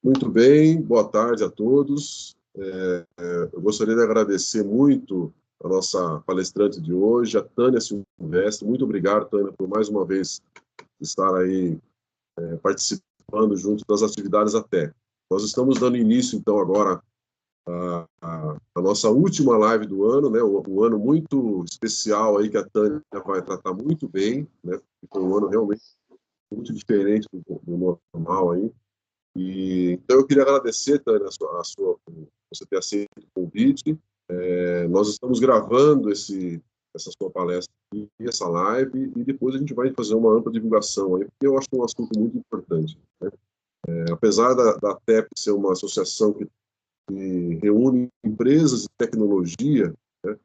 Muito bem, boa tarde a todos. Eu gostaria de agradecer muito a nossa palestrante de hoje, a Tânia Silvestre. Muito obrigado, Tânia, por mais uma vez estar aí participando junto das atividades da TEC. Nós estamos dando início, então, agora a nossa última live do ano, né? Um ano muito especial aí que a Tânia vai tratar muito bem, né? Foi um ano realmente muito diferente do normal aí. Então, eu queria agradecer, Tânia, você ter aceito o convite. Nós estamos gravando essa sua palestra e essa live, e depois a gente vai fazer uma ampla divulgação aí, porque eu acho que é um assunto muito importante, né? Apesar da TEP ser uma associação que reúne empresas de tecnologia, né,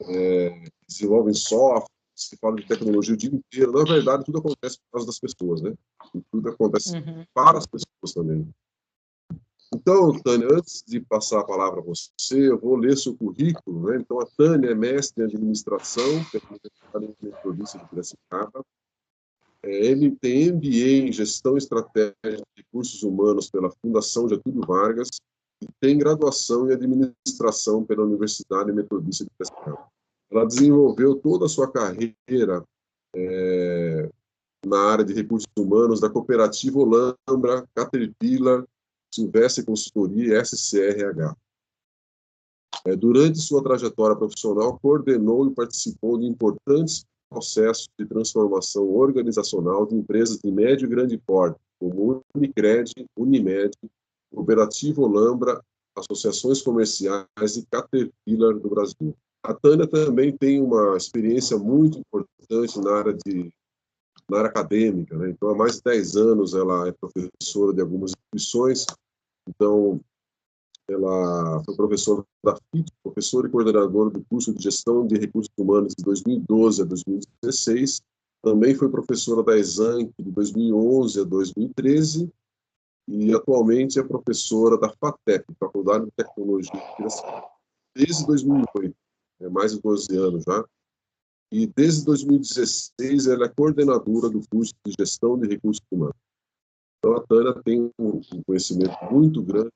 que desenvolvem software, se fala de tecnologia o dia inteiro, na verdade, tudo acontece por causa das pessoas, né? E tudo acontece para as pessoas também. Então, Tânia, antes de passar a palavra a você, eu vou ler seu currículo, né? Então, a Tânia é mestre em administração pela Universidade Metodista de Piracicaba. Ele tem MBA em gestão estratégica de recursos humanos pela Fundação Getúlio Vargas e tem graduação em administração pela Universidade Metodista de Piracicaba. Ela desenvolveu toda a sua carreira na área de recursos humanos da cooperativa Olambra, Caterpillar, Silvestre Consultoria e SCRH. Durante sua trajetória profissional, coordenou e participou de importantes processos de transformação organizacional de empresas de médio e grande porte, como Unicred, Unimed, Cooperativa Olambra, associações comerciais e Caterpillar do Brasil. A Tânia também tem uma experiência muito importante na área acadêmica, né? Então, há mais de 10 anos ela é professora de algumas instituições. Então, ela foi professora da FIT, professora e coordenadora do curso de Gestão de Recursos Humanos de 2012 a 2016. Também foi professora da ESANC de 2011 a 2013 e atualmente é professora da FATEC, Faculdade de Tecnologia de Piracicaba, desde 2008, mais de 12 anos já. E desde 2016 ela é coordenadora do curso de Gestão de Recursos Humanos. Então a Tânia tem um conhecimento muito grande,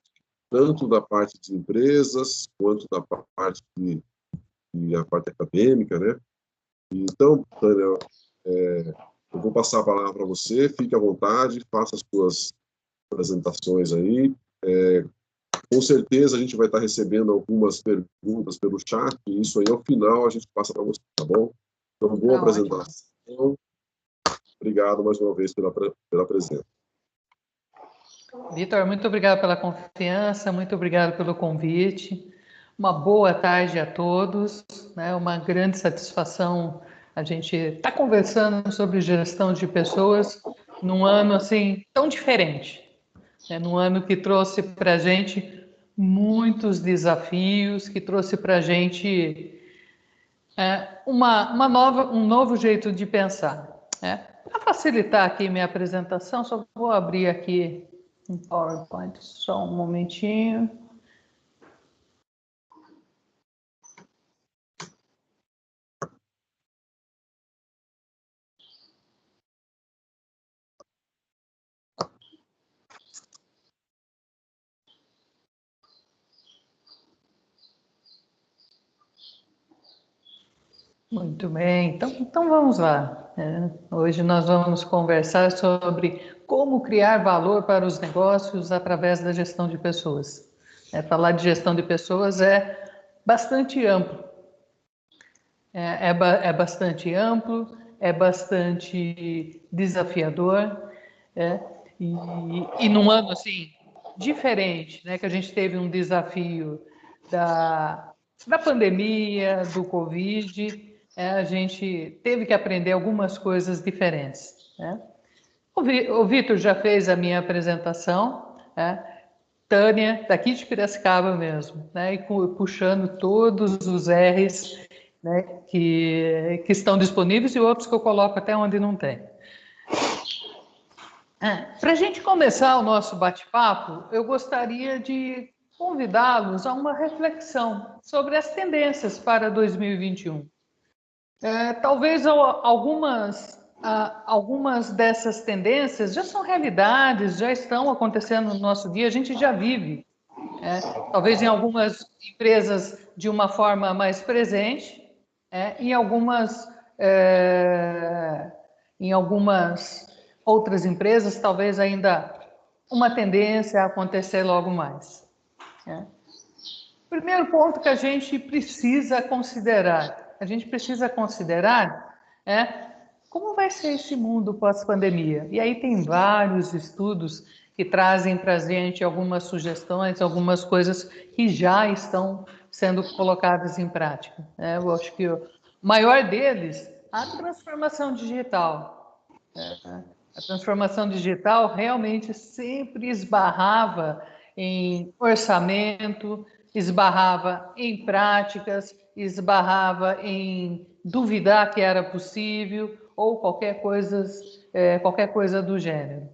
tanto da parte de empresas, quanto da parte a parte acadêmica, né? Então, Tânia, eu vou passar a palavra para você, fique à vontade, faça as suas apresentações aí. Com certeza a gente vai estar recebendo algumas perguntas pelo chat, e isso aí ao final a gente passa para você, tá bom? Então, boa apresentação. Obrigado mais uma vez pela presença. Vitor, muito obrigado pela confiança, muito obrigado pelo convite. Uma boa tarde a todos, né? Uma grande satisfação a gente estar conversando sobre gestão de pessoas num ano assim tão diferente, né? Num ano que trouxe para a gente muitos desafios, que trouxe para a gente um novo jeito de pensar, né? Para facilitar aqui minha apresentação, só vou abrir aqui um PowerPoint, só um momentinho. Muito bem, então vamos lá. Hoje nós vamos conversar sobre como criar valor para os negócios através da gestão de pessoas. Falar de gestão de pessoas é bastante amplo. É bastante amplo, é bastante desafiador, e num ano assim diferente, né, que a gente teve um desafio da pandemia, do Covid, a gente teve que aprender algumas coisas diferentes, né? O Vitor já fez a minha apresentação, né? Tânia, daqui de Piracicaba mesmo, né? E puxando todos os R's, né, que estão disponíveis e outros que eu coloco até onde não tem. Para a gente começar o nosso bate-papo, eu gostaria de convidá-los a uma reflexão sobre as tendências para 2021. Talvez algumas algumas dessas tendências já são realidades, já estão acontecendo no nosso dia, a gente já vive. Talvez em algumas empresas de uma forma mais presente, em algumas outras empresas, talvez ainda uma tendência a acontecer logo mais. Primeiro ponto que a gente precisa considerar como vai ser esse mundo pós-pandemia. E aí tem vários estudos que trazem para a gente algumas sugestões, algumas coisas que já estão sendo colocadas em prática. Eu acho que o maior deles, a transformação digital. A transformação digital realmente sempre esbarrava em orçamento, esbarrava em práticas, esbarrava em duvidar que era possível ou qualquer coisa do gênero.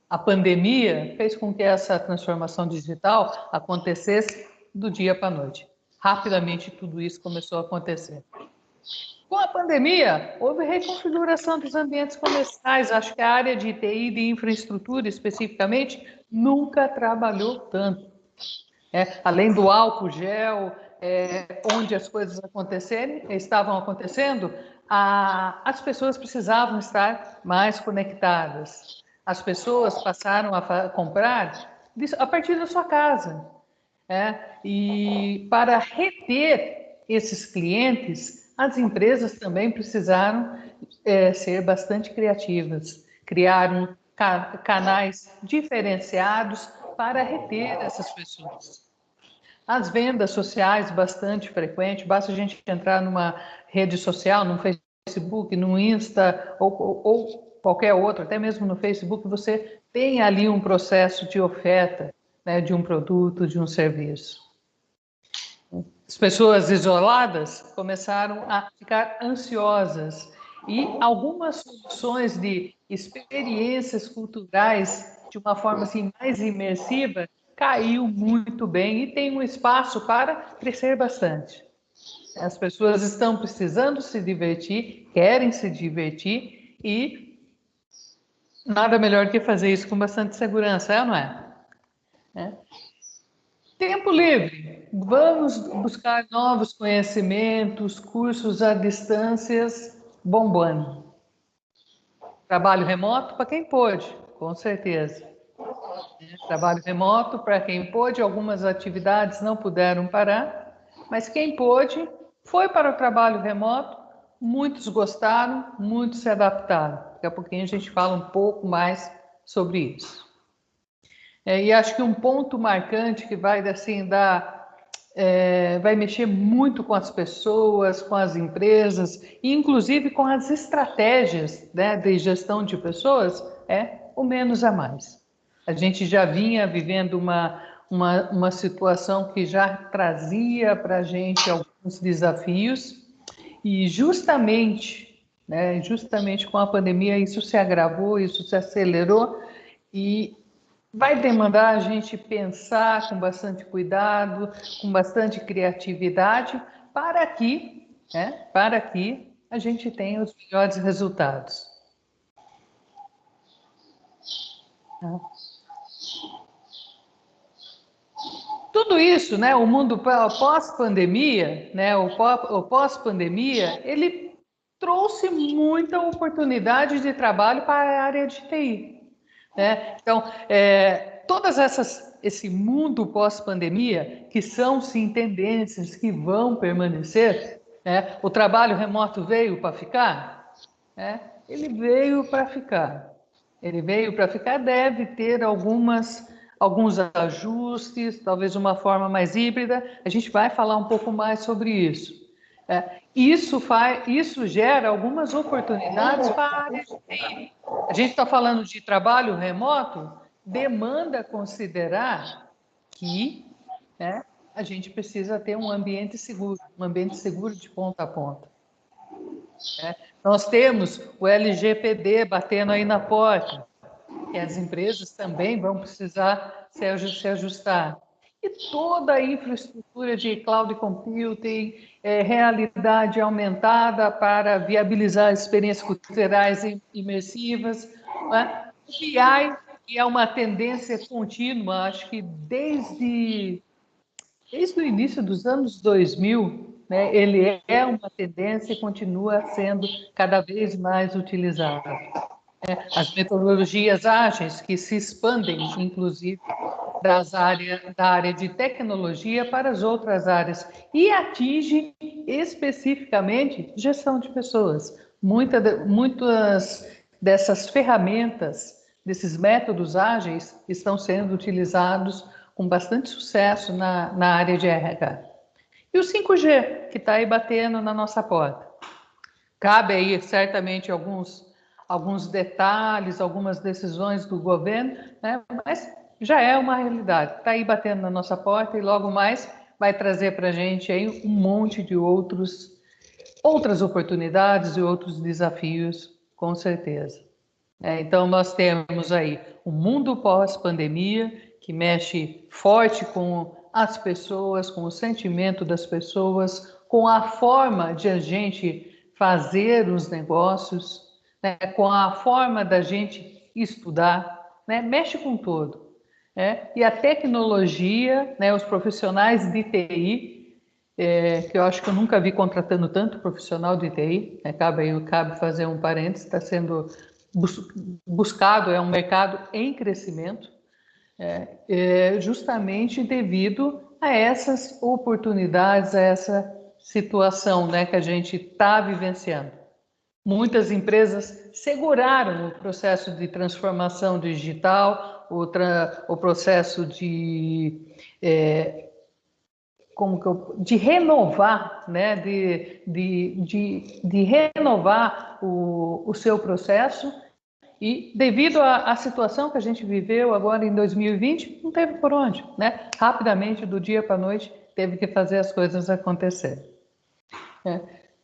A pandemia fez com que essa transformação digital acontecesse do dia para a noite. Rapidamente tudo isso começou a acontecer. Com a pandemia, houve reconfiguração dos ambientes comerciais. Acho que a área de TI e de infraestrutura, especificamente, nunca trabalhou tanto. Além do álcool gel, onde as coisas estavam acontecendo, as pessoas precisavam estar mais conectadas. As pessoas passaram a comprar a partir da sua casa. E para reter esses clientes, as empresas também precisaram ser bastante criativas, criaram canais diferenciados para reter essas pessoas. As vendas sociais, bastante frequente, basta a gente entrar numa rede social, no Facebook, no Insta ou qualquer outro, até mesmo no Facebook, você tem ali um processo de oferta, de um produto, de um serviço. As pessoas isoladas começaram a ficar ansiosas e algumas soluções de experiências culturais de uma forma assim mais imersiva caiu muito bem e tem um espaço para crescer bastante. As pessoas estão precisando se divertir, querem se divertir e nada melhor que fazer isso com bastante segurança, ou não é? Tempo livre. Vamos buscar novos conhecimentos, cursos à distâncias bombando. Trabalho remoto para quem pôde, com certeza. Trabalho remoto para quem pôde, algumas atividades não puderam parar, mas quem pôde foi para o trabalho remoto, muitos gostaram, muitos se adaptaram. Daqui a pouquinho a gente fala um pouco mais sobre isso. E acho que um ponto marcante que vai vai mexer muito com as pessoas, com as empresas, e inclusive com as estratégias de gestão de pessoas, é o menos a mais. A gente já vinha vivendo uma situação que já trazia para a gente alguns desafios, e justamente com a pandemia isso se agravou, isso se acelerou, e vai demandar a gente pensar com bastante cuidado, com bastante criatividade, para que a gente tenha os melhores resultados. Tudo isso, o mundo pós-pandemia, o pós-pandemia, ele trouxe muita oportunidade de trabalho para a área de TI. Então, esse mundo pós-pandemia, que são sim tendências que vão permanecer, o trabalho remoto veio para ficar? Ele veio para ficar. Ele veio para ficar, deve ter alguns ajustes, talvez uma forma mais híbrida. A gente vai falar um pouco mais sobre isso. Isso gera algumas oportunidades para a área de TI. A gente está falando de trabalho remoto, demanda considerar que a gente precisa ter um ambiente seguro de ponta a ponta. Nós temos o LGPD batendo aí na porta, e as empresas também vão precisar se ajustar. e toda a infraestrutura de cloud computing, realidade aumentada para viabilizar experiências culturais imersivas, né? O BI, que é uma tendência contínua, acho que desde o início dos anos 2000, né, ele é uma tendência e continua sendo cada vez mais utilizado. As metodologias ágeis que se expandem, inclusive, da área de tecnologia para as outras áreas e atinge especificamente gestão de pessoas. Muitas dessas ferramentas, desses métodos ágeis, estão sendo utilizados com bastante sucesso na área de RH. E o 5G, que está aí batendo na nossa porta. Cabe aí, certamente, alguns detalhes, algumas decisões do governo, né? Mas já é uma realidade. Está aí batendo na nossa porta e logo mais vai trazer para a gente aí um monte de outras oportunidades e outros desafios, com certeza. Então, nós temos aí o mundo pós-pandemia, que mexe forte com as pessoas, com o sentimento das pessoas, com a forma de a gente fazer os negócios, né? Com a forma da gente estudar, né? Mexe com tudo. E a tecnologia, né? Os profissionais de TI, que eu acho que eu nunca vi contratando tanto profissional de TI, né? Cabe fazer um parênteses, está sendo buscado, é um mercado em crescimento, justamente devido a essas oportunidades, a essa situação, né, que a gente está vivenciando. Muitas empresas seguraram o processo de transformação digital, o processo de renovar, né, de renovar o seu processo. E devido à situação que a gente viveu agora em 2020, não teve por onde, né? Rapidamente, do dia para a noite, teve que fazer as coisas acontecerem.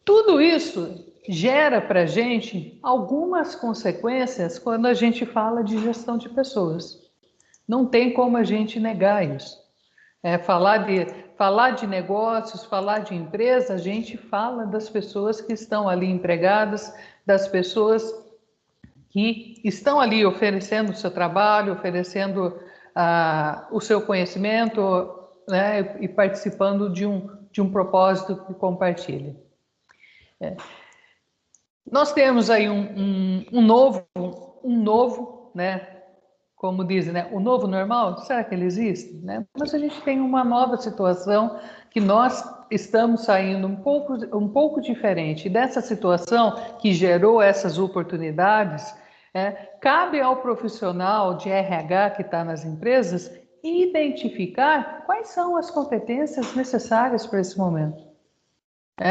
Tudo isso gera para a gente algumas consequências quando a gente fala de gestão de pessoas. Não tem como a gente negar isso. Falar de negócios, falar de empresa, a gente fala das pessoas que estão ali empregadas, das pessoas que estão ali oferecendo o seu trabalho, oferecendo o seu conhecimento, né, e participando de um propósito que compartilha. Nós temos aí um novo, né, como dizem, né, o novo normal, será que ele existe? Né? Mas a gente tem uma nova situação que nós estamos saindo um pouco diferente. Dessa situação que gerou essas oportunidades, cabe ao profissional de RH que está nas empresas identificar quais são as competências necessárias para esse momento.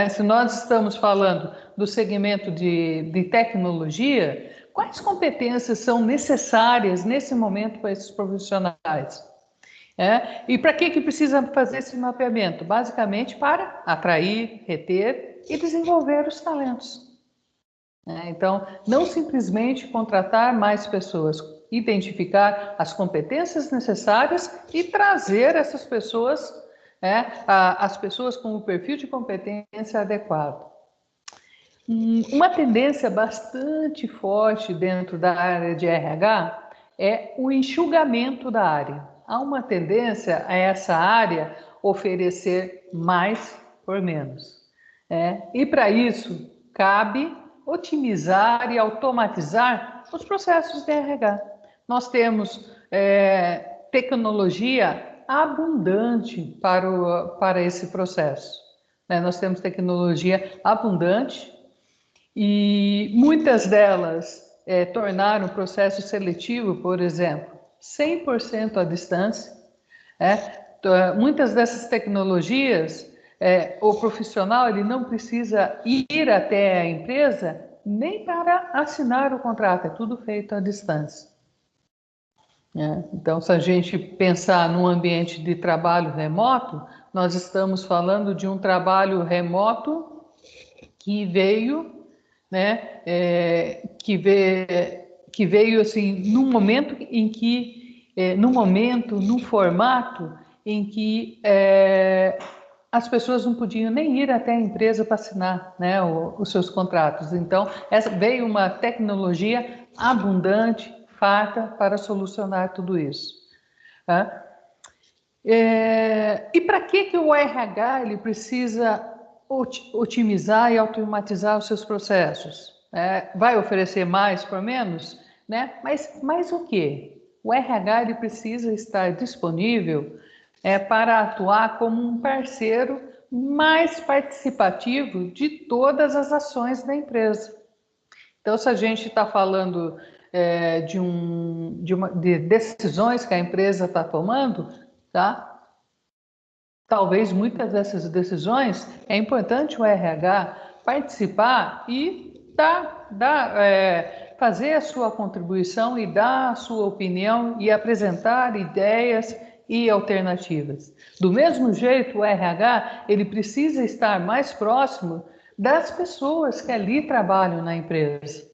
Se nós estamos falando do segmento de tecnologia, quais competências são necessárias nesse momento para esses profissionais? E para que precisa fazer esse mapeamento? Basicamente para atrair, reter e desenvolver os talentos. Então, não simplesmente contratar mais pessoas, identificar as competências necessárias e trazer essas pessoas, as pessoas com o perfil de competência adequado. Uma tendência bastante forte dentro da área de RH é o enxugamento da área. Há uma tendência a essa área oferecer mais por menos. E para isso, cabe otimizar e automatizar os processos de RH. Nós temos tecnologia abundante para esse processo. Nós temos tecnologia abundante e muitas delas tornaram o processo seletivo, por exemplo, 100% à distância. Muitas dessas tecnologias, o profissional ele não precisa ir até a empresa nem para assinar o contrato, é tudo feito à distância. Então, se a gente pensar num ambiente de trabalho remoto, nós estamos falando de um trabalho remoto que veio, né, que veio assim num momento num formato em que as pessoas não podiam nem ir até a empresa para assinar, né, os seus contratos. Então, veio uma tecnologia abundante, farta, para solucionar tudo isso. Tá? E para que o RH ele precisa otimizar e automatizar os seus processos? Vai oferecer mais por menos? Né? Mas o quê? O RH ele precisa estar disponível para atuar como um parceiro mais participativo de todas as ações da empresa. Então, se a gente está falando de decisões que a empresa está tomando, tá? Talvez muitas dessas decisões é importante o RH participar e fazer a sua contribuição e dar a sua opinião e apresentar ideias e alternativas. Do mesmo jeito, o RH ele precisa estar mais próximo das pessoas que ali trabalham na empresa,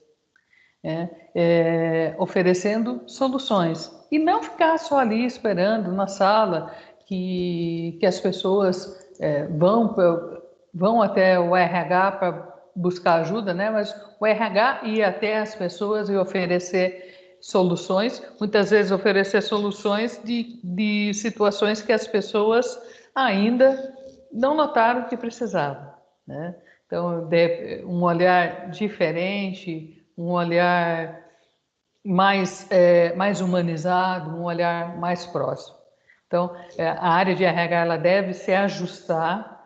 oferecendo soluções e não ficar só ali esperando na sala que as pessoas vão até o RH para buscar ajuda, né? Mas o RH ir até as pessoas e oferecer soluções, muitas vezes oferecer soluções de situações que as pessoas ainda não notaram que precisavam, né? Então, um olhar diferente, um olhar mais humanizado, um olhar mais próximo. Então, a área de RH ela deve se ajustar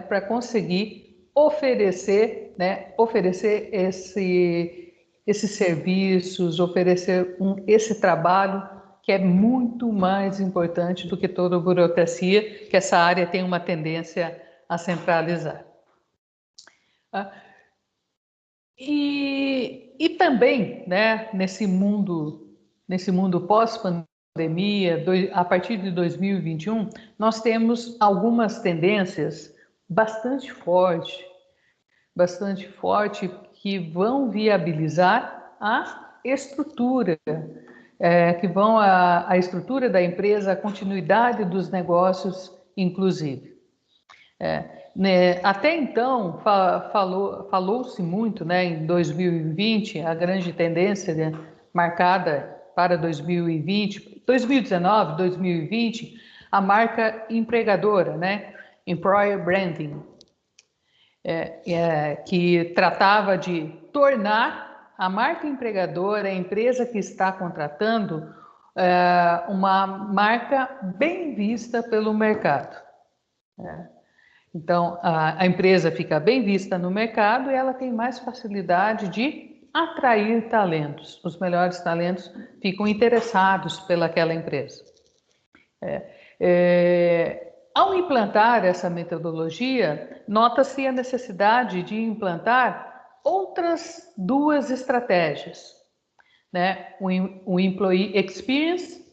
para conseguir oferecer esses serviços, oferecer esse trabalho que é muito mais importante do que toda a burocracia, que essa área tem uma tendência a centralizar. E também, né, nesse mundo pós-pandemia, a partir de 2021, nós temos algumas tendências bastante fortes que vão viabilizar a estrutura, a estrutura da empresa, a continuidade dos negócios, inclusive. Até então, falou-se muito, né, em 2020, a grande tendência, né, marcada para 2020, 2019, 2020, a marca empregadora, né, Employer Branding, que tratava de tornar a marca empregadora, a empresa que está contratando, uma marca bem vista pelo mercado. Então, a empresa fica bem vista no mercado e ela tem mais facilidade de atrair talentos. Os melhores talentos ficam interessados pelaquela empresa. Ao implantar essa metodologia, nota-se a necessidade de implantar outras duas estratégias, né? O Employee Experience,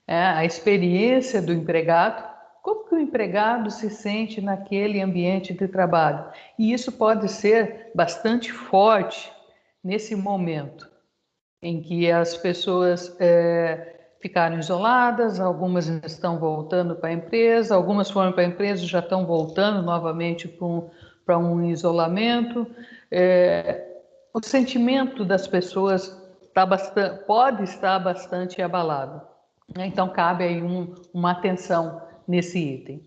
a experiência do empregado. Como que o empregado se sente naquele ambiente de trabalho? E isso pode ser bastante forte nesse momento em que as pessoas ficaram isoladas, algumas estão voltando para a empresa, algumas foram para a empresa e já estão voltando novamente para um isolamento. O sentimento das pessoas pode estar bastante abalado. Então, cabe aí uma atenção nesse item.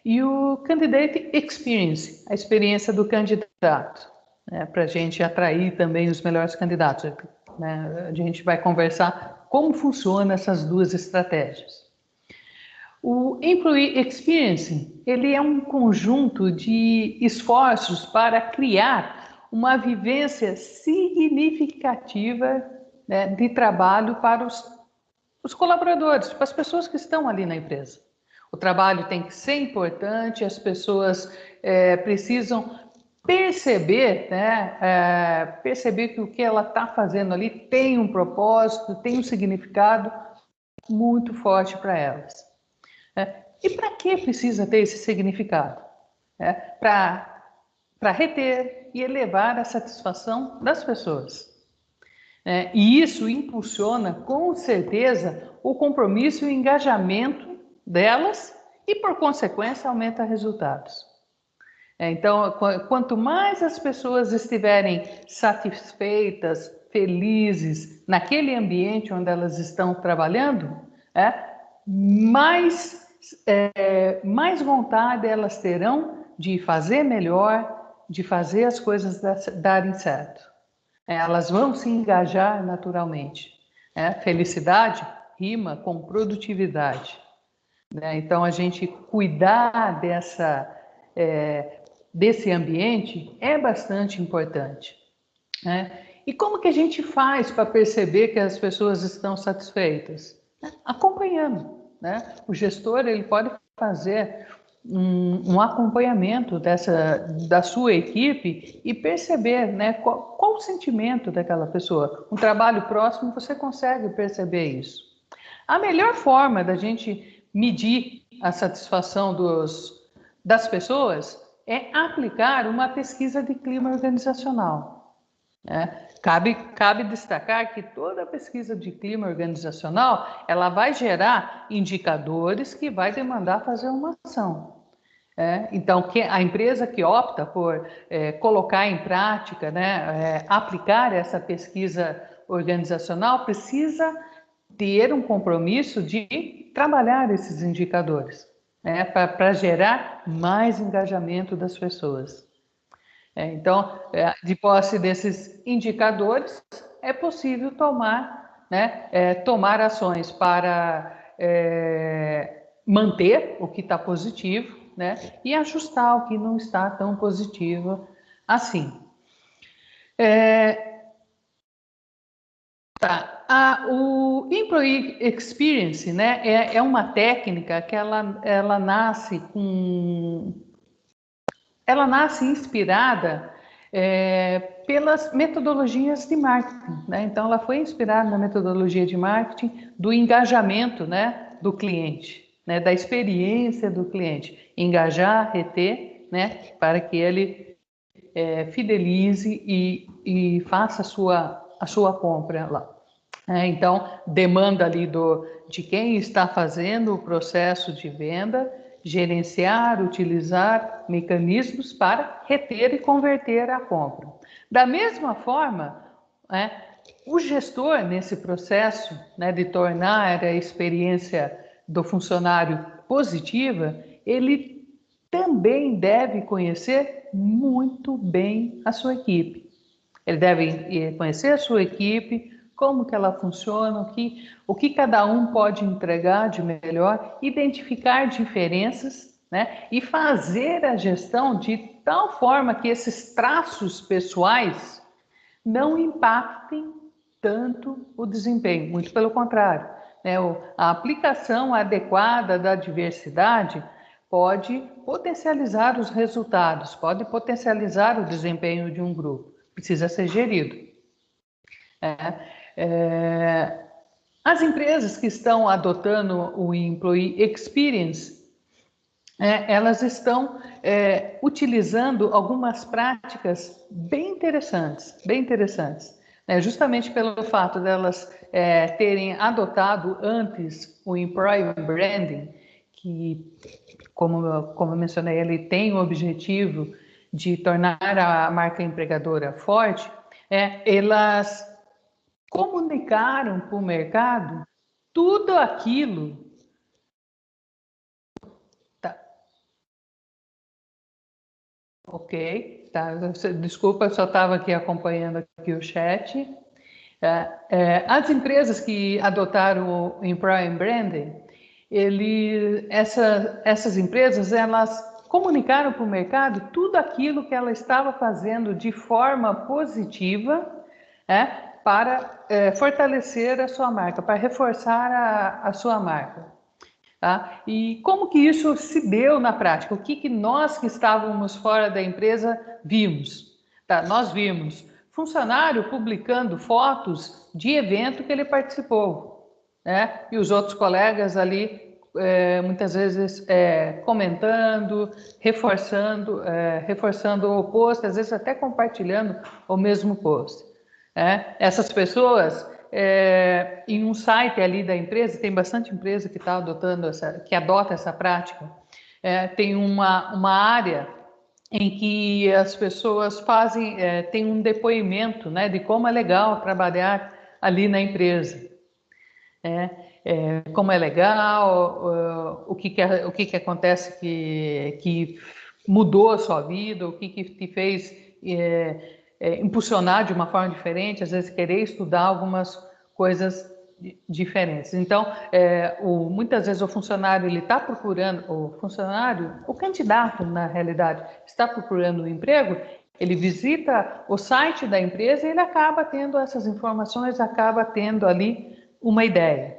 E o Candidate Experience, a experiência do candidato, para a gente atrair também os melhores candidatos. Né? A gente vai conversar como funcionam essas duas estratégias. O Employee Experience, ele é um conjunto de esforços para criar uma vivência significativa, né, de trabalho para os colaboradores, para as pessoas que estão ali na empresa. O trabalho tem que ser importante, as pessoas precisam perceber, né, perceber que o que ela está fazendo ali tem um propósito, tem um significado muito forte para elas. E para que precisa ter esse significado? Para reter e elevar a satisfação das pessoas. E isso impulsiona, com certeza, o compromisso e o engajamento delas e, por consequência, aumenta resultados. Então, quanto mais as pessoas estiverem satisfeitas, felizes naquele ambiente onde elas estão trabalhando, mais vontade elas terão de fazer melhor, de fazer as coisas darem certo. Elas vão se engajar naturalmente. Felicidade rima com produtividade. Então, a gente cuidar desse ambiente é bastante importante. E como que a gente faz para perceber que as pessoas estão satisfeitas? Acompanhando. O gestor ele pode fazer um acompanhamento da sua equipe e perceber qual o sentimento daquela pessoa. Um trabalho próximo, você consegue perceber isso. A melhor forma da gente medir a satisfação das pessoas é aplicar uma pesquisa de clima organizacional. Cabe destacar que toda pesquisa de clima organizacional ela vai gerar indicadores que vai demandar fazer uma ação. Então, a empresa que opta por colocar em prática, aplicar essa pesquisa organizacional, precisa ter um compromisso de trabalhar esses indicadores, para gerar mais engajamento das pessoas. Então, de posse desses indicadores, é possível tomar ações para manter o que está positivo, e ajustar o que não está tão positivo assim. O Employee Experience, é uma técnica que ela nasce inspirada pelas metodologias de marketing. Então, ela foi inspirada na metodologia de marketing do engajamento do cliente, da experiência do cliente. Engajar, reter, para que ele fidelize e faça a sua compra lá. Então, demanda ali de quem está fazendo o processo de venda, gerenciar, utilizar mecanismos para reter e converter a compra. Da mesma forma, o gestor, nesse processo de tornar a experiência do funcionário positiva, ele também deve conhecer muito bem a sua equipe. Ele deve conhecer a sua equipe, como que ela funciona, o que cada um pode entregar de melhor, identificar diferenças, e fazer a gestão de tal forma que esses traços pessoais não impactem tanto o desempenho, muito pelo contrário. A aplicação adequada da diversidade pode potencializar os resultados, pode potencializar o desempenho de um grupo. Precisa ser gerido. As empresas que estão adotando o Employee Experience, elas estão utilizando algumas práticas bem interessantes, justamente pelo fato delas terem adotado antes o Employer Branding, que, como eu mencionei, ele tem o objetivo de tornar a marca empregadora forte. Elas comunicaram para o mercado tudo aquilo. Ok, tá. Desculpa, eu só estava aqui acompanhando aqui o chat. As empresas que adotaram o Employer Branding, essas empresas, elas comunicaram para o mercado tudo aquilo que ela estava fazendo de forma positiva, para fortalecer a sua marca, para reforçar a sua marca. E como que isso se deu na prática? O que nós que estávamos fora da empresa vimos? Nós vimos funcionário publicando fotos de evento que ele participou, e os outros colegas ali muitas vezes comentando, reforçando o post, às vezes até compartilhando o mesmo post. Essas pessoas em um site ali da empresa, tem bastante empresa que está que adota essa prática, tem uma área em que as pessoas tem um depoimento, né, de como é legal trabalhar ali na empresa. Como é legal, o que acontece que mudou a sua vida, o que te fez impulsionar de uma forma diferente, às vezes querer estudar algumas coisas diferentes. Então, muitas vezes o funcionário ele está procurando, o candidato na realidade está procurando um emprego, ele visita o site da empresa e ele acaba tendo essas informações, acaba tendo ali uma ideia,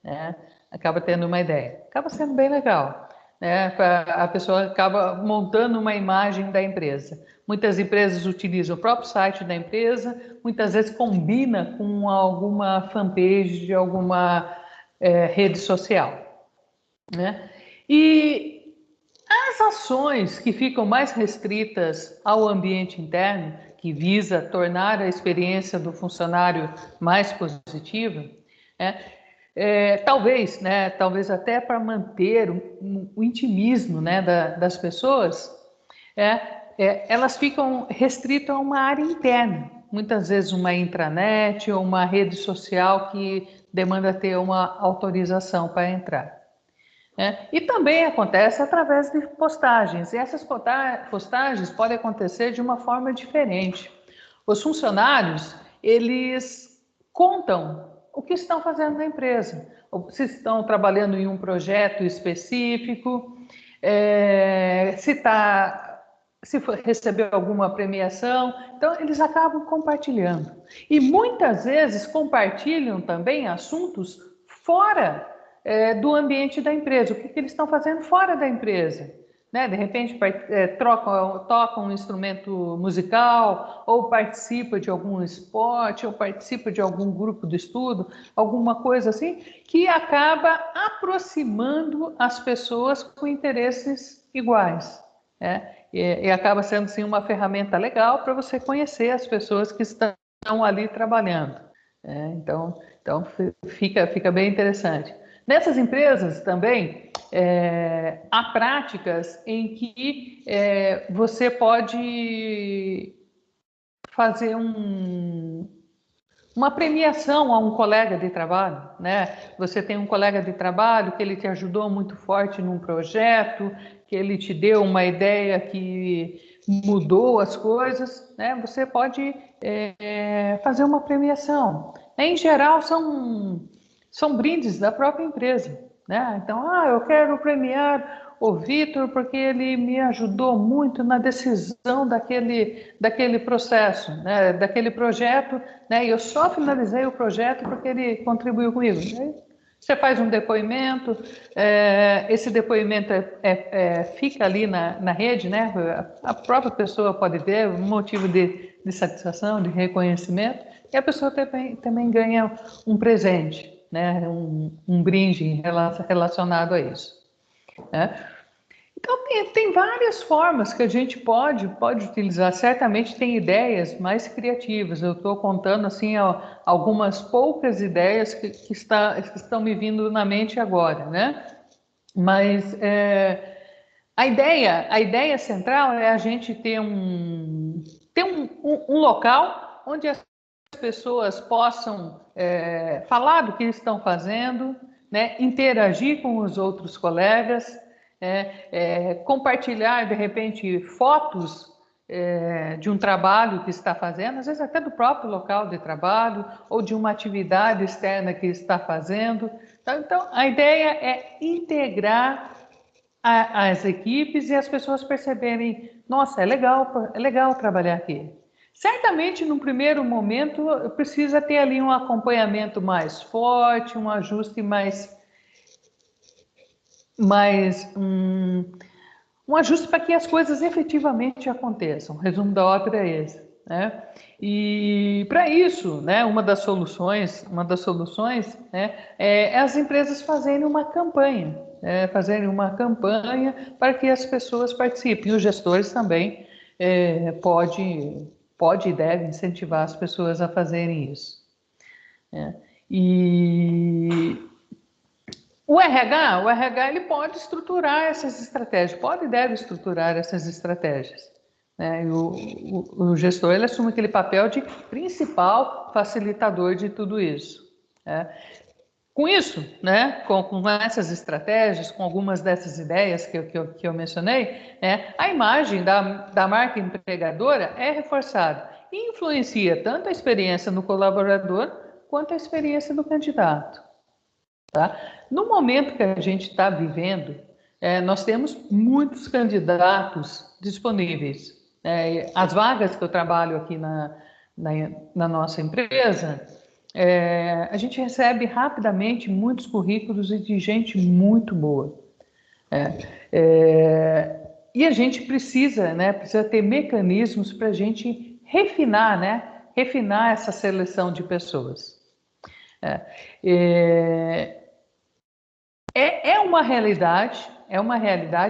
né? Acaba tendo uma ideia, acaba sendo bem legal, né? A pessoa acaba montando uma imagem da empresa. Muitas empresas utilizam o próprio site da empresa, muitas vezes combina com alguma fanpage de alguma rede social, né? E as ações que ficam mais restritas ao ambiente interno, que visa tornar a experiência do funcionário mais positiva, talvez até para manter o intimismo, né, das pessoas, elas ficam restritas a uma área interna, muitas vezes uma intranet ou uma rede social que demanda ter uma autorização para entrar. E também acontece através de postagens, e essas postagens podem acontecer de uma forma diferente. Os funcionários, eles contam o que estão fazendo na empresa, se estão trabalhando em um projeto específico, se recebeu alguma premiação, então eles acabam compartilhando. E muitas vezes compartilham também assuntos fora do ambiente da empresa, o que eles estão fazendo fora da empresa. Né? De repente tocam um instrumento musical, ou participa de algum esporte, ou participa de algum grupo de estudo, alguma coisa assim, que acaba aproximando as pessoas com interesses iguais. E acaba sendo assim, uma ferramenta legal para você conhecer as pessoas que estão ali trabalhando. Então fica bem interessante. Nessas empresas também há práticas em que você pode fazer uma premiação a um colega de trabalho, né? Você tem um colega de trabalho que ele te ajudou muito forte num projeto, que ele te deu uma ideia que mudou as coisas, né? Você pode fazer uma premiação. Em geral, são brindes da própria empresa, né? Então, eu quero premiar o Vitor porque ele me ajudou muito na decisão daquele processo, né? Daquele projeto, né? E eu só finalizei o projeto porque ele contribuiu comigo. Você faz um depoimento, esse depoimento fica ali na rede, né? A própria pessoa pode ver, um motivo de satisfação, de reconhecimento, e a pessoa também ganha um presente, né? Um brinde relacionado a isso. Então, tem várias formas que a gente pode utilizar. Certamente tem ideias mais criativas. Eu estou contando assim algumas poucas ideias que estão me vindo na mente agora, né? Mas a ideia central é a gente ter um local onde as pessoas possam falar do que estão fazendo, né? Interagir com os outros colegas, compartilhar, de repente, fotos de um trabalho que está fazendo, às vezes até do próprio local de trabalho, ou de uma atividade externa que está fazendo. Então, a ideia é integrar as equipes e as pessoas perceberem, nossa, é legal trabalhar aqui. Certamente, no primeiro momento, precisa ter ali um acompanhamento mais forte, um ajuste um ajuste para que as coisas efetivamente aconteçam. O resumo da ópera é esse, né? E para isso, né, uma das soluções, é as empresas fazerem uma campanha, para que as pessoas participem. E os gestores também pode e deve incentivar as pessoas a fazerem isso. né? E o RH ele pode estruturar essas estratégias, pode e deve estruturar essas estratégias, né? E o gestor ele assume aquele papel de principal facilitador de tudo isso, né? Com isso, né, com essas estratégias, com algumas dessas ideias que eu mencionei, né, a imagem da marca empregadora é reforçada e influencia tanto a experiência do colaborador quanto a experiência do candidato. Tá? No momento que a gente está vivendo, nós temos muitos candidatos disponíveis. As vagas que eu trabalho aqui na nossa empresa, a gente recebe rapidamente muitos currículos e de gente muito boa. E a gente precisa, né, precisa ter mecanismos para a gente refinar, né, refinar essa seleção de pessoas. É uma realidade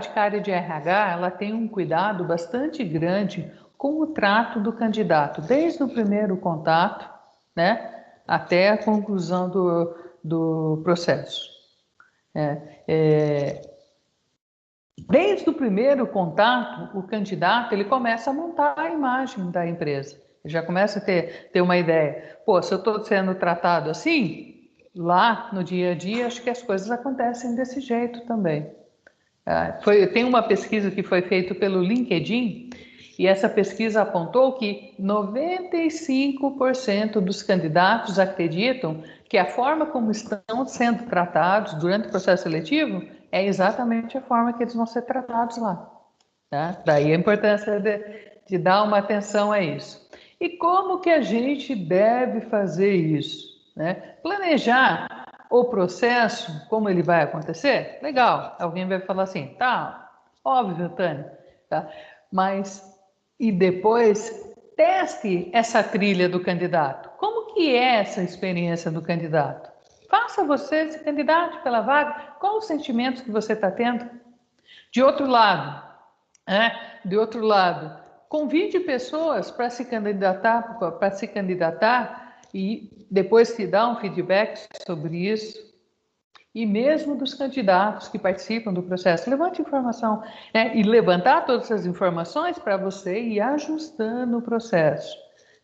que a área de RH ela tem um cuidado bastante grande com o trato do candidato, desde o primeiro contato, né, até a conclusão do processo. Desde o primeiro contato, o candidato ele começa a montar a imagem da empresa. Ele já começa a ter uma ideia. Pô, se eu estou sendo tratado assim, lá no dia a dia, acho que as coisas acontecem desse jeito também. Tem uma pesquisa que foi feita pelo LinkedIn e essa pesquisa apontou que 95% dos candidatos acreditam que a forma como estão sendo tratados durante o processo seletivo é exatamente a forma que eles vão ser tratados lá. Tá? Daí a importância de dar uma atenção a isso. E como que a gente deve fazer isso? Né? Planejar o processo, como ele vai acontecer? Legal. Alguém vai falar assim, tá, óbvio, Tânia. Tá? Mas, e depois, teste essa trilha do candidato. Como que é essa experiência do candidato? Faça você se candidate pela vaga. Qual os sentimentos que você está tendo? De outro lado, convide pessoas para se candidatar e depois te dar um feedback sobre isso. E mesmo dos candidatos que participam do processo, levante informação, né? E levantar todas essas informações para você ir ajustando o processo.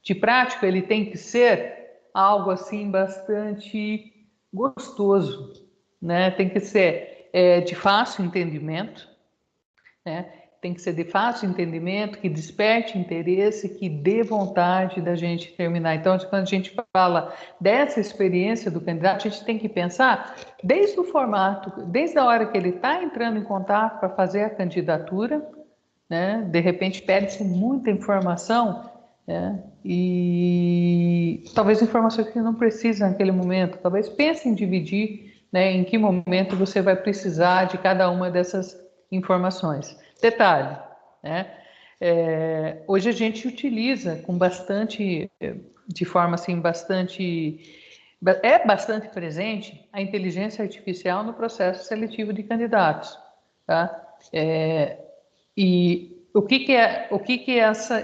De prática, ele tem que ser algo assim bastante gostoso, né? Tem que ser de fácil entendimento, né? Tem que ser de fácil entendimento, que desperte interesse, que dê vontade da gente terminar. Então, quando a gente fala dessa experiência do candidato, a gente tem que pensar desde o formato, desde a hora que ele está entrando em contato para fazer a candidatura, né? De repente pede-se muita informação, né? E talvez informações que não precisa naquele momento. Talvez pense em dividir, né? Em que momento você vai precisar de cada uma dessas informações. Detalhe, né? Hoje a gente utiliza com bastante, de forma assim, bastante presente a inteligência artificial no processo seletivo de candidatos, tá? E o que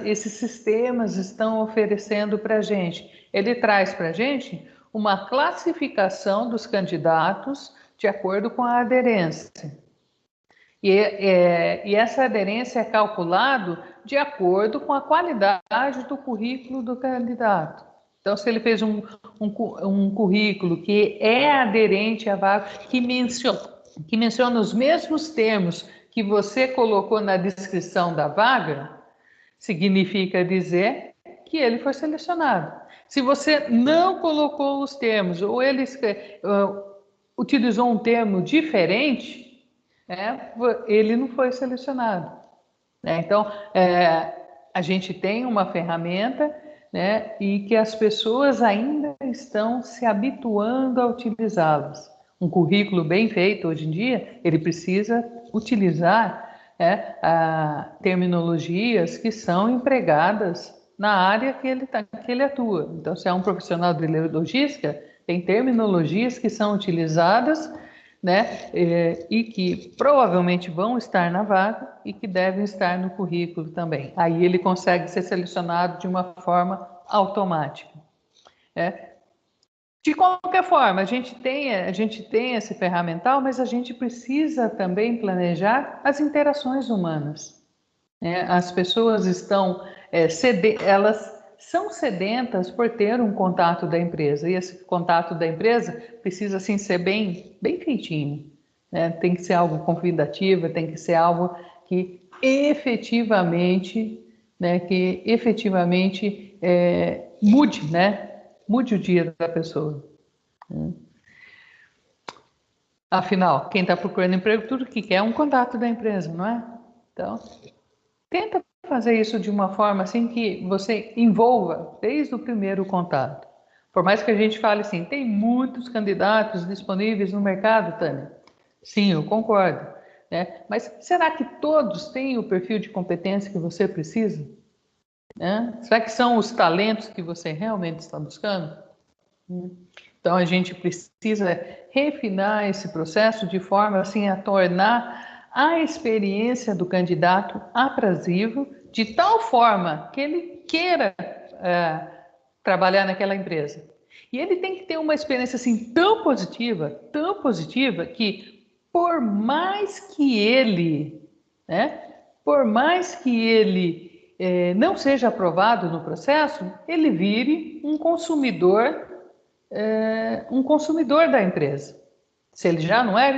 esses sistemas estão oferecendo para a gente? Ele traz para a gente uma classificação dos candidatos de acordo com a aderência. E essa aderência é calculado de acordo com a qualidade do currículo do candidato. Então, se ele fez um currículo que é aderente à vaga, que menciona os mesmos termos que você colocou na descrição da vaga, significa dizer que ele foi selecionado. Se você não colocou os termos, ou ele utilizou um termo diferente, ele não foi selecionado. Então, a gente tem uma ferramenta, né, e que as pessoas ainda estão se habituando a utilizá-las. Um currículo bem feito hoje em dia, ele precisa utilizar terminologias que são empregadas na área que ele atua. Então, se é um profissional de logística, tem terminologias que são utilizadas, né, e que provavelmente vão estar na vaga e que devem estar no currículo também. Aí ele consegue ser selecionado de uma forma automática. De qualquer forma, a gente tem esse ferramental, mas a gente precisa também planejar as interações humanas, né? As pessoas estão, elas são sedentas por ter um contato da empresa, e esse contato da empresa precisa, assim, ser bem feitinho, né? Tem que ser algo convidativo, tem que ser algo que efetivamente, né, mude, né? Mude o dia da pessoa. Afinal, quem está procurando emprego, tudo que quer é um contato da empresa, não é? Então, tenta fazer isso de uma forma assim que você envolva desde o primeiro contato. Por mais que a gente fale assim, tem muitos candidatos disponíveis no mercado, Tânia. Sim, eu concordo, né? Mas será que todos têm o perfil de competência que você precisa? Né? Será que são os talentos que você realmente está buscando? Então, a gente precisa refinar esse processo de forma assim a tornar a experiência do candidato aprazível, de tal forma que ele queira trabalhar naquela empresa. E ele tem que ter uma experiência assim tão positiva, que por mais que ele, né, por mais que ele não seja aprovado no processo, ele vire um consumidor da empresa. Se ele já não era,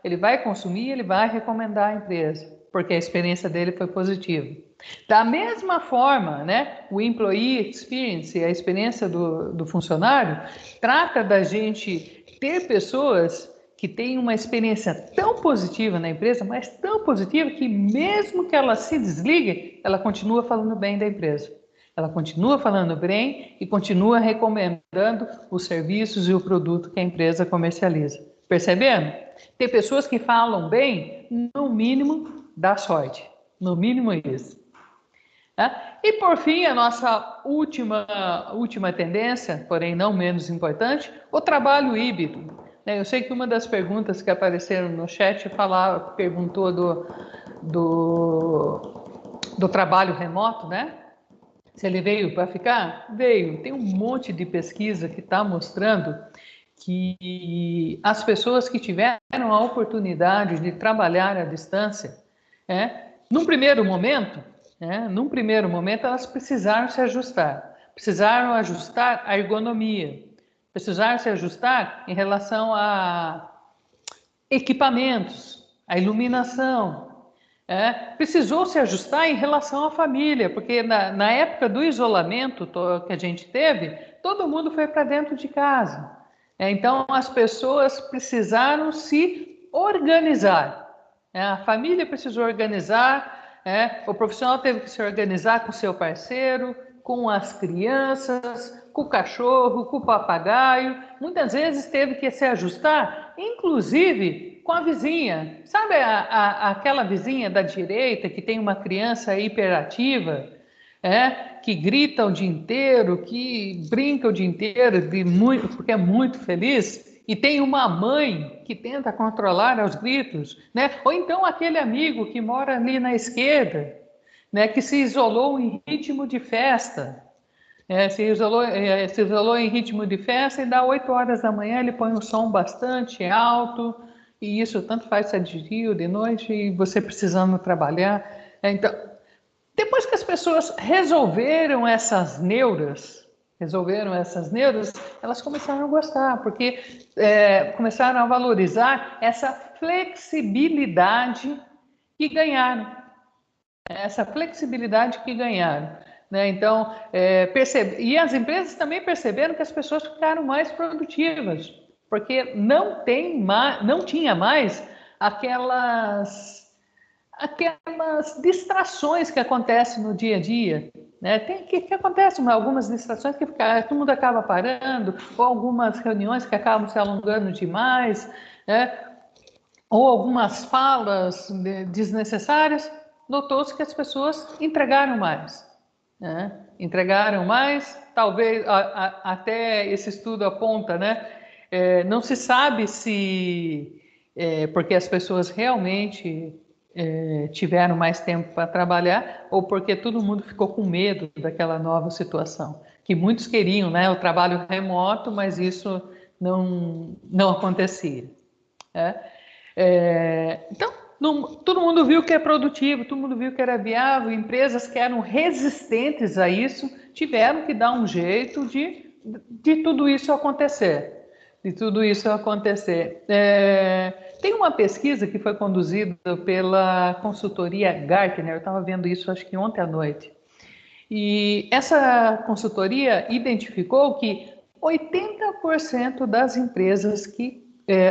ele vai consumir, ele vai recomendar a empresa, porque a experiência dele foi positiva. Da mesma forma, né, o employee experience, a experiência do funcionário, trata da gente ter pessoas que têm uma experiência tão positiva na empresa, mas tão positiva que mesmo que ela se desligue, ela continua falando bem da empresa. Ela continua falando bem e continua recomendando os serviços e o produto que a empresa comercializa. Percebendo? Tem pessoas que falam bem, no mínimo, dá sorte. No mínimo isso. Tá? E por fim, a nossa última tendência, porém não menos importante, o trabalho híbrido. Eu sei que uma das perguntas que apareceram no chat perguntou do trabalho remoto, né? Se ele veio para ficar? Veio. Tem um monte de pesquisa que está mostrando que as pessoas que tiveram a oportunidade de trabalhar à distância, num primeiro momento, elas precisaram ajustar a ergonomia, precisaram se ajustar em relação a equipamentos, a iluminação, precisou se ajustar em relação à família, porque na época do isolamento que a gente teve, todo mundo foi para dentro de casa. Então, as pessoas precisaram se organizar. A família precisou organizar, o profissional teve que se organizar com o seu parceiro, com as crianças, com o cachorro, com o papagaio. Muitas vezes teve que se ajustar, inclusive com a vizinha. Sabe aquela vizinha da direita que tem uma criança hiperativa, que grita o dia inteiro, que brinca o dia inteiro, porque é muito feliz, e tem uma mãe que tenta controlar os gritos, né? Ou então aquele amigo que mora ali na esquerda, né, que se isolou em ritmo de festa. Se isolou em ritmo de festa e dá 8 horas da manhã ele põe um som bastante alto, e isso tanto faz se é de dia ou de noite, e você precisando trabalhar. Então, depois que as pessoas resolveram essas neuras, elas começaram a gostar, porque começaram a valorizar essa flexibilidade que ganharam. Né? Então, e as empresas também perceberam que as pessoas ficaram mais produtivas, porque não tinha mais aquelas distrações que acontecem no dia a dia. Né? Que acontecem algumas distrações que todo mundo acaba parando, ou algumas reuniões que acabam se alongando demais, né? Ou algumas falas desnecessárias. Notou-se que as pessoas entregaram mais. Né? Entregaram mais, talvez até esse estudo aponta, né? Não se sabe se porque as pessoas realmente tiveram mais tempo para trabalhar ou porque todo mundo ficou com medo daquela nova situação. que muitos queriam, né, o trabalho remoto, mas isso não acontecia. Então, todo mundo viu que é produtivo, todo mundo viu que era viável, empresas que eram resistentes a isso tiveram que dar um jeito de tudo isso acontecer. Tem uma pesquisa que foi conduzida pela consultoria Gartner, eu estava vendo isso acho que ontem à noite, e essa consultoria identificou que 80% das empresas que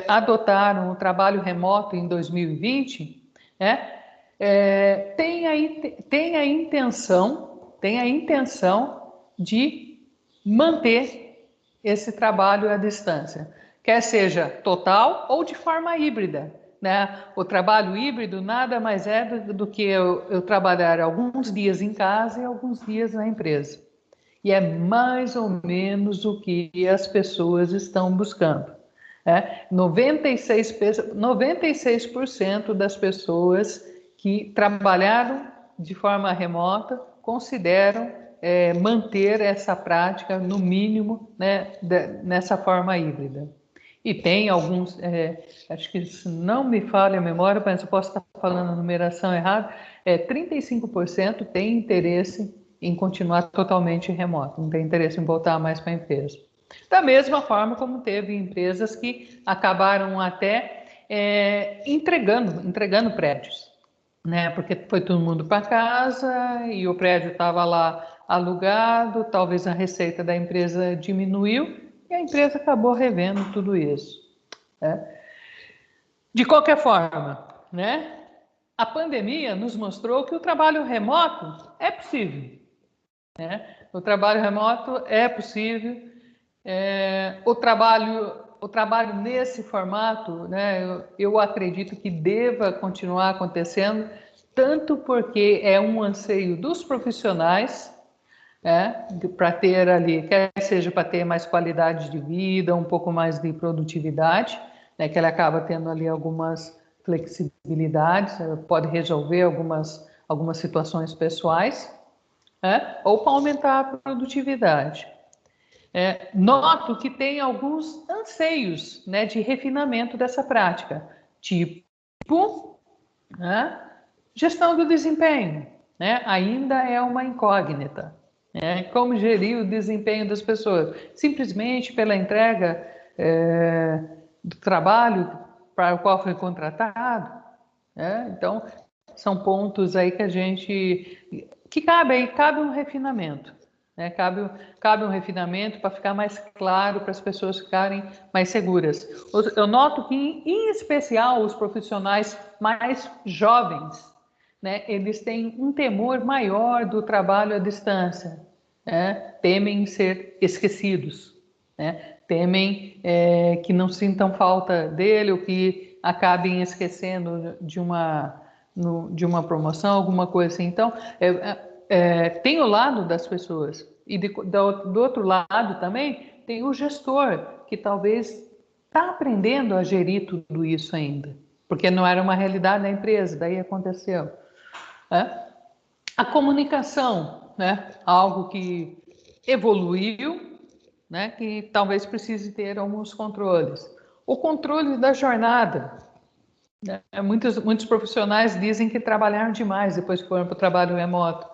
adotaram o trabalho remoto em 2020 tem a intenção de manter esse trabalho à distância, quer seja total ou de forma híbrida. Né? O trabalho híbrido nada mais é do que eu trabalhar alguns dias em casa e alguns dias na empresa. E é mais ou menos o que as pessoas estão buscando. 96% das pessoas que trabalharam de forma remota consideram manter essa prática, no mínimo, né, nessa forma híbrida. E tem alguns, acho que se não me falha a memória, mas eu posso estar falando a numeração errada, 35% tem interesse em continuar totalmente remoto, não tem interesse em voltar mais para a empresa. Da mesma forma como teve empresas que acabaram até entregando prédios, né? Porque foi todo mundo para casa e o prédio estava lá alugado, talvez a receita da empresa diminuiu e a empresa acabou revendo tudo isso. De qualquer forma, né? A pandemia nos mostrou que o trabalho remoto é possível. Né? O trabalho remoto é possível. O trabalho nesse formato, né, eu acredito que deva continuar acontecendo, tanto porque é um anseio dos profissionais, para ter ali, quer seja para ter mais qualidade de vida, um pouco mais de produtividade, né, que ele acaba tendo ali algumas flexibilidades, pode resolver algumas situações pessoais, ou para aumentar a produtividade. Noto que tem alguns anseios, né, de refinamento dessa prática, tipo, gestão do desempenho, né, ainda é uma incógnita. Como gerir o desempenho das pessoas? Simplesmente pela entrega do trabalho para o qual foi contratado? Então, são pontos aí que cabe um refinamento. Cabe um refinamento para ficar mais claro, para as pessoas ficarem mais seguras. Eu noto que, em especial, os profissionais mais jovens, né, eles têm um temor maior do trabalho à distância, temem ser esquecidos, temem que não sintam falta dele ou que acabem esquecendo de uma promoção, alguma coisa assim. Então, tem o lado das pessoas e do outro lado também tem o gestor, que talvez está aprendendo a gerir tudo isso ainda, porque não era uma realidade na empresa, daí aconteceu. A comunicação, né? Algo que evoluiu, né? Que talvez precise ter alguns controles. O controle da jornada. Muitos profissionais dizem que trabalharam demais depois que foram para o trabalho remoto,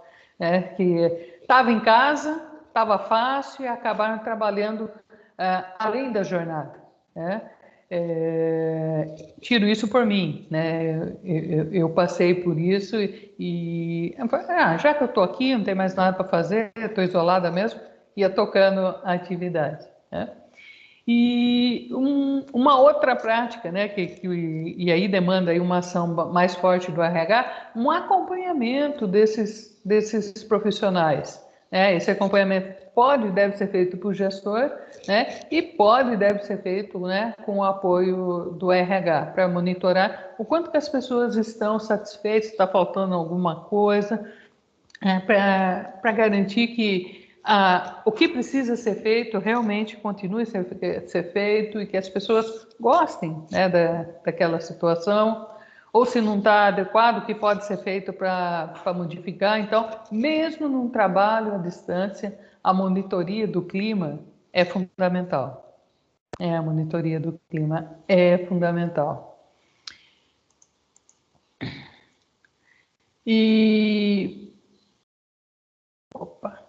que estava em casa, estava fácil e acabaram trabalhando além da jornada. Tiro isso por mim, né? Eu passei por isso e já que eu estou aqui, não tem mais nada para fazer, estou isolada mesmo, ia tocando a atividade. E uma outra prática, né, e aí demanda aí uma ação mais forte do RH, um acompanhamento desses profissionais. Esse acompanhamento deve ser feito por gestor, né, e deve ser feito, né, com o apoio do RH, para monitorar o quanto que as pessoas estão satisfeitas, se está faltando alguma coisa, para garantir que o que precisa ser feito realmente continue a ser feito e que as pessoas gostem, né, daquela situação, ou se não está adequado, o que pode ser feito para modificar. Então, mesmo num trabalho à distância, a monitoria do clima é fundamental. A monitoria do clima é fundamental. E... Opa!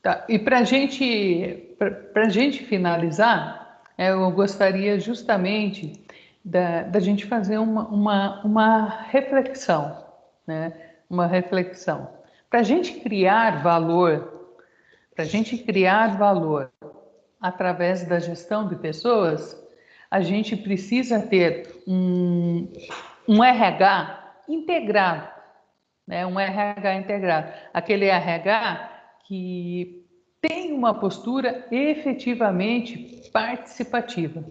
Tá. E para a gente finalizar, eu gostaria justamente da gente fazer uma reflexão, né? Uma reflexão. Para a gente criar valor, através da gestão de pessoas, a gente precisa ter um RH integrado, né? Um RH integrado. Aquele RH que tem uma postura efetivamente participativa,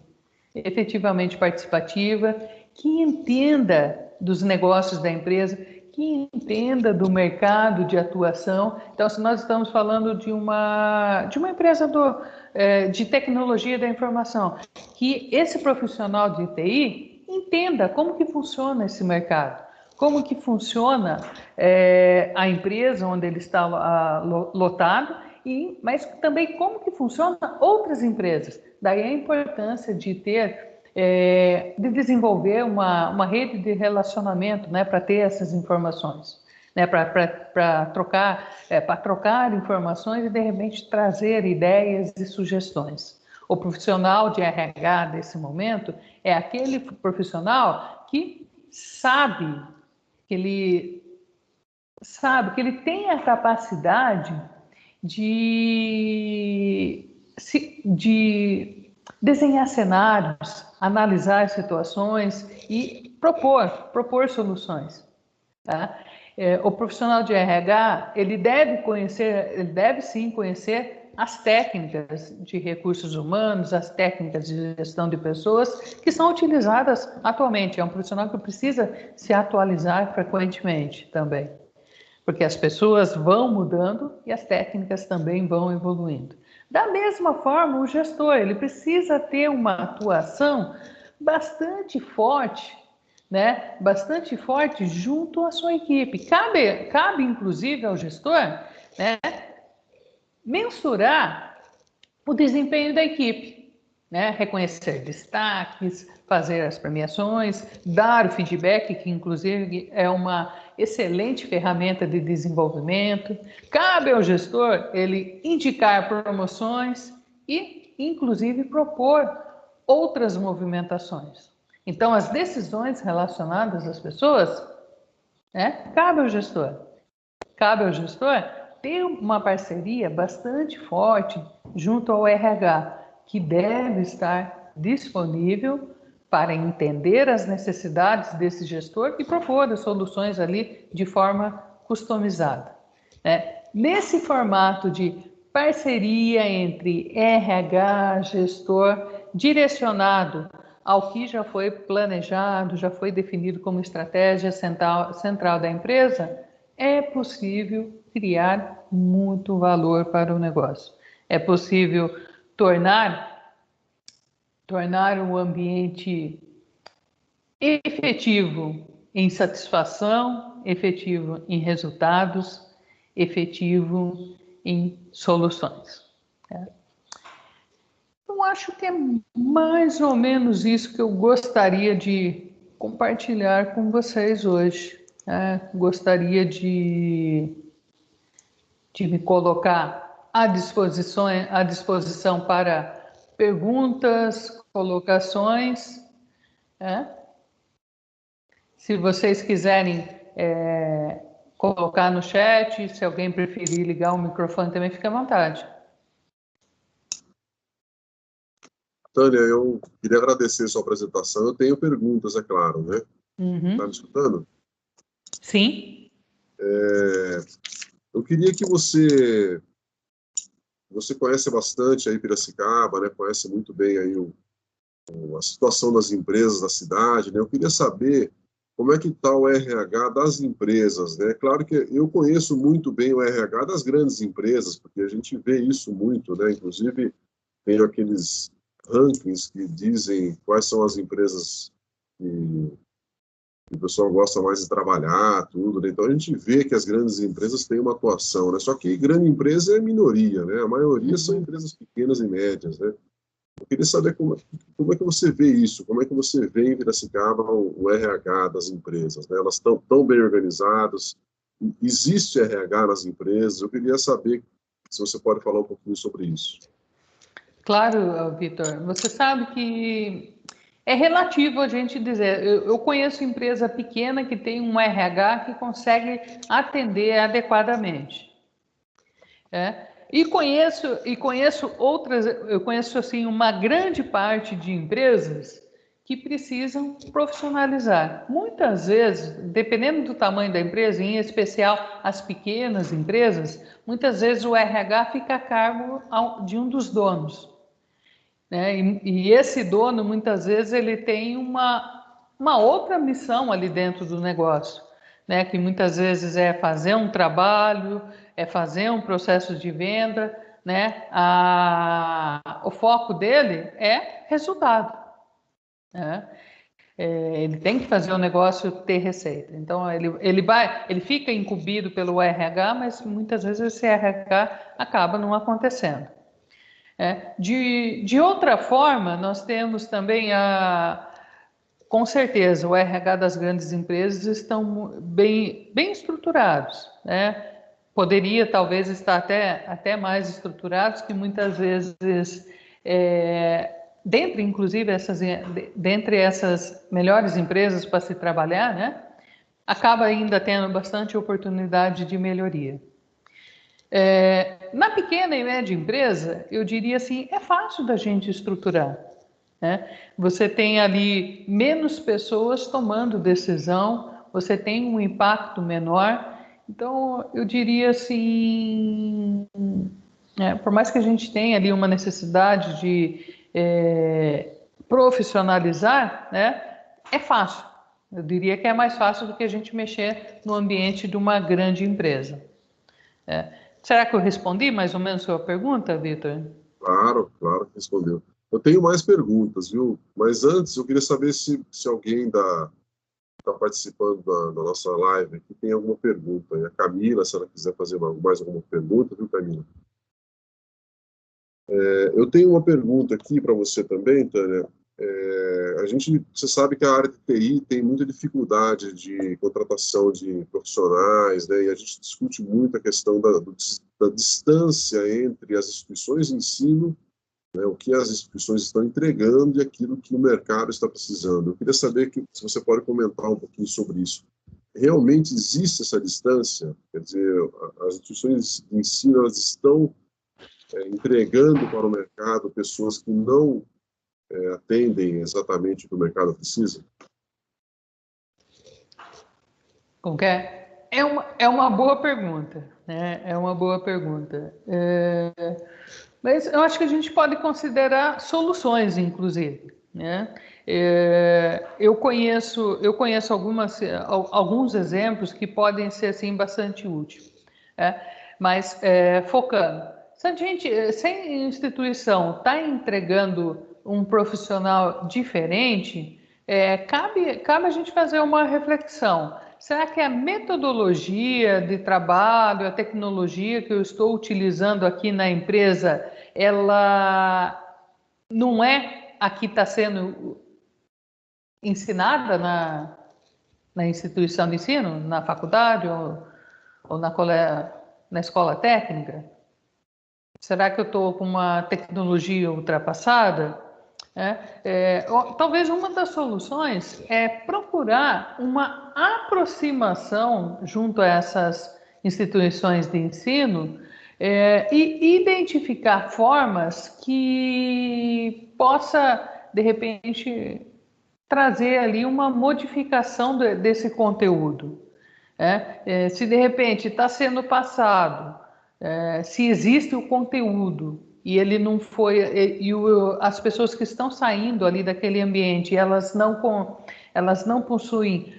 que entenda dos negócios da empresa, que entenda do mercado de atuação. Então, se nós estamos falando de uma empresa de tecnologia da informação, que esse profissional de TI entenda como que funciona esse mercado, como que funciona a empresa onde ele está lotado, mas também como que funciona outras empresas. Daí a importância de de desenvolver uma rede de relacionamento, né, para ter essas informações, né, para trocar informações e de repente trazer ideias e sugestões. O profissional de RH desse momento é aquele profissional que sabe que ele tem a capacidade de desenhar cenários, analisar situações e propor soluções. Tá? O profissional de RH, ele deve sim conhecer as técnicas de recursos humanos, as técnicas de gestão de pessoas que são utilizadas atualmente. É um profissional que precisa se atualizar frequentemente também, porque as pessoas vão mudando e as técnicas também vão evoluindo. Da mesma forma, o gestor, ele precisa ter uma atuação bastante forte, né? Bastante forte junto à sua equipe. Cabe inclusive ao gestor, né, mensurar o desempenho da equipe, né? Reconhecer destaques, fazer as premiações, dar o feedback, que inclusive é uma excelente ferramenta de desenvolvimento. Cabe ao gestor ele indicar promoções e, inclusive, propor outras movimentações. Então, as decisões relacionadas às pessoas, né, cabe ao gestor. Cabe ao gestor ter uma parceria bastante forte junto ao RH, que deve estar disponível para entender as necessidades desse gestor e propor as soluções ali de forma customizada. Nesse formato de parceria entre RH, gestor, direcionado ao que já foi planejado, já foi definido como estratégia central da empresa, é possível criar muito valor para o negócio. É possível tornar o ambiente efetivo em satisfação, efetivo em resultados, efetivo em soluções. Eu acho que é mais ou menos isso que eu gostaria de compartilhar com vocês hoje. Gostaria de me colocar à disposição para perguntas, colocações. Se vocês quiserem colocar no chat, se alguém preferir ligar o microfone também, fique à vontade. Tânia, eu queria agradecer a sua apresentação. Eu tenho perguntas, é claro, né? Está me escutando? Sim. Eu queria que você conhece bastante aí Piracicaba, né? Conhece muito bem aí a situação das empresas da cidade, né? Eu queria saber como é que está o RH das empresas, né? Claro que eu conheço muito bem o RH das grandes empresas, porque a gente vê isso muito, né? Inclusive, tem aqueles rankings que dizem quais são as empresas que o pessoal gosta mais de trabalhar, tudo, né? Então a gente vê que as grandes empresas têm uma atuação, né? Só que grande empresa é minoria, né? A maioria são empresas pequenas e médias, né? Eu queria saber como é que você vê isso, como é que você vê em Piracicaba o RH das empresas, né? Elas estão tão bem organizadas, existe RH nas empresas, eu queria saber se você pode falar um pouquinho sobre isso. Claro, Vitor, você sabe que é relativo a gente dizer. Eu conheço empresa pequena que tem um RH que consegue atender adequadamente. E conheço outras, eu conheço assim uma grande parte de empresas que precisam profissionalizar. Muitas vezes, dependendo do tamanho da empresa, em especial as pequenas empresas, muitas vezes o RH fica a cargo de um dos donos, né? E esse dono, muitas vezes, ele tem uma outra missão ali dentro do negócio, né? Que muitas vezes é fazer um trabalho, é fazer um processo de venda, né? O foco dele é resultado, né? Ele tem que fazer o negócio ter receita. Então, ele fica incumbido pelo RH, mas muitas vezes esse RH acaba não acontecendo. De outra forma, nós temos também com certeza, o RH das grandes empresas estão bem estruturados, né? Poderia talvez estar até mais estruturados, que muitas vezes, dentre essas melhores empresas para se trabalhar, né? Acaba ainda tendo bastante oportunidade de melhoria. Na pequena e média empresa, eu diria assim, é fácil da gente estruturar, né? Você tem ali menos pessoas tomando decisão, você tem um impacto menor. Então, eu diria assim, por mais que a gente tenha ali uma necessidade de profissionalizar, né? É fácil. Eu diria que é mais fácil do que a gente mexer no ambiente de uma grande empresa. Será que eu respondi mais ou menos a sua pergunta, Vitor? Claro, claro que respondeu. Eu tenho mais perguntas, viu? Mas antes eu queria saber se alguém está participando da nossa live aqui tem alguma pergunta. E a Camila, se ela quiser fazer mais alguma pergunta, viu, Camila? Eu tenho uma pergunta aqui para você também, Tânia. Você sabe que a área de TI tem muita dificuldade de contratação de profissionais, né? E a gente discute muito a questão da distância entre as instituições de ensino, né, o que as instituições estão entregando e aquilo que o mercado está precisando. Eu queria saber se você pode comentar um pouquinho sobre isso. Realmente existe essa distância? Quer dizer, as instituições de ensino elas estão entregando para o mercado pessoas que não atendem exatamente o que o mercado precisa? Como que é? É uma boa pergunta, né? É uma boa pergunta. Mas eu acho que a gente pode considerar soluções, inclusive, né? Eu conheço alguns exemplos que podem ser assim bastante úteis, né? Mas focando, se a instituição está entregando um profissional diferente, cabe a gente fazer uma reflexão. Será que a metodologia de trabalho, a tecnologia que eu estou utilizando aqui na empresa, ela não é a que está sendo ensinada na instituição de ensino, na faculdade ou na escola técnica? Será que eu estou com uma tecnologia ultrapassada? Talvez uma das soluções é procurar uma aproximação junto a essas instituições de ensino e identificar formas que possa, de repente, trazer ali uma modificação desse conteúdo. Se de repente está sendo passado, se existe o conteúdo e ele não foi, as pessoas que estão saindo ali daquele ambiente, elas não possuem